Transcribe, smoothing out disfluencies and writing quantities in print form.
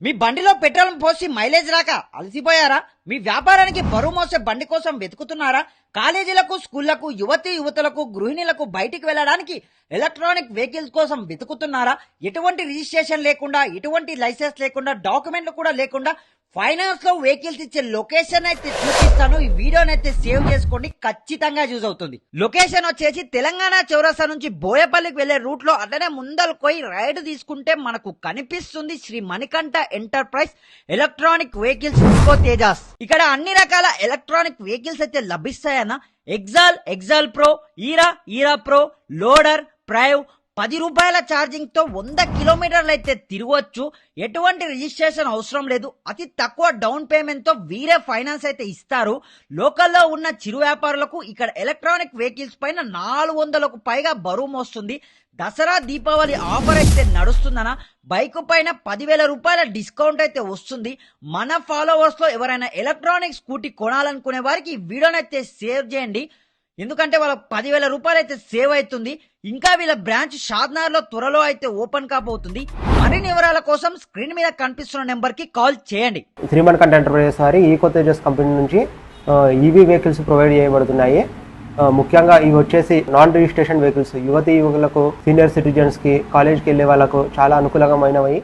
మీ బండిలో పెట్రోల్ పోసి మైలేజ్ రాక అలసిపోయారా? మీ వ్యాపారానికి బరువు మోసే బండి కోసం వెతుకుతున్నారా? కాలేజీలకు, స్కూళ్లకు, యువతులకు, గృహిణులకు బయటికి వెళ్ళడానికి ఎలక్ట్రానిక్ వెహికల్స్ కోసం వెతుకుతున్నారా? ఎటువంటి రిజిస్ట్రేషన్ లేకుండా, ఎటువంటి లైసెన్స్ లేకుండా, డాక్యుమెంట్లు కూడా లేకుండా ఫైనాన్స్ లో వెహికల్స్ ఇచ్చే లొకేషన్ అయితే చూపిస్తాను. ఈ వీడియోనైతే సేవ్ చేసుకోండి, ఖచ్చితంగా యూజ్ అవుతుంది. లొకేషన్ వచ్చేసి తెలంగాణ చౌరస్తా నుంచి బోయపల్లికి వెళ్లే రూట్ లో అట్లనే ముందలు పోయి రైడ్ తీసుకుంటే మనకు కనిపిస్తుంది Shri Manikanta enterprise electronic vehicles ఇంకో తేజాస్. ఇక్కడ అన్ని రకాల ఎలక్ట్రానిక్ వెహికల్స్ అయితే లభిస్తాయన్న. ఎగ్జాల్ ప్రో, ఈరా ప్రో, లోడర్, ప్రైవ్ 10 రూపాయల ఛార్జింగ్ తో 100 కిలోమీటర్లు అయితే తిరగవచ్చు. ఎటువంటి రిజిస్ట్రేషన్ అవసరం లేదు. అతి తక్కువ డౌన్ పేమెంట్ తో వీరే ఫైనాన్స్ అయితే ఇస్తారు. లోకల్లో ఉన్న చిరు వ్యాపారులకు ఇక్కడ ఎలక్ట్రానిక్ వెహికల్స్ పైన 400కు పైగా బరువు మోస్తుంది. దసరా దీపావళి ఆఫర్ అయితే నడుస్తుందన. బైక్ పైన 10,000 రూపాయల డిస్కౌంట్ అయితే వస్తుంది. మన ఫాలోవర్స్ లో ఎవరైనా ఎలక్ట్రానిక్ స్కూటీ కొనాలనుకునే వారికి ఈ వీడియోనైతే సేవ్ చేయండి, ఎందుకంటే వాళ్ళకి 10,000 రూపాయలు అయితే సేవ్ అవుతుంది. ఇంకా వీళ్ళ బ్రాంచ్ షాద్నగర్ లో త్వరలో అయితే ఓపెన్ కాబోతుంది. మరిన్ని వివరాల కోసం స్క్రీన్ మీద కనిపిస్తున్న నెంబర్ కి కాల్ చేయండి. శ్రీ మణికంఠ ఎంటర్ప్రైజెస్ వారి ఈకో తేజస్ కంపెనీ నుంచి ఈవీ వెహికల్స్ ప్రొవైడ్ చేయబడుతున్నాయి. ముఖ్యంగా ఇవి వచ్చేసి నాన్ రిజిస్ట్రేషన్ వెహికల్స్ యువతీ యువకులకు, సీనియర్ సిటిజన్స్ కి, కాలేజ్కి వెళ్లే వాళ్ళకు చాలా అనుకూలమైనవి.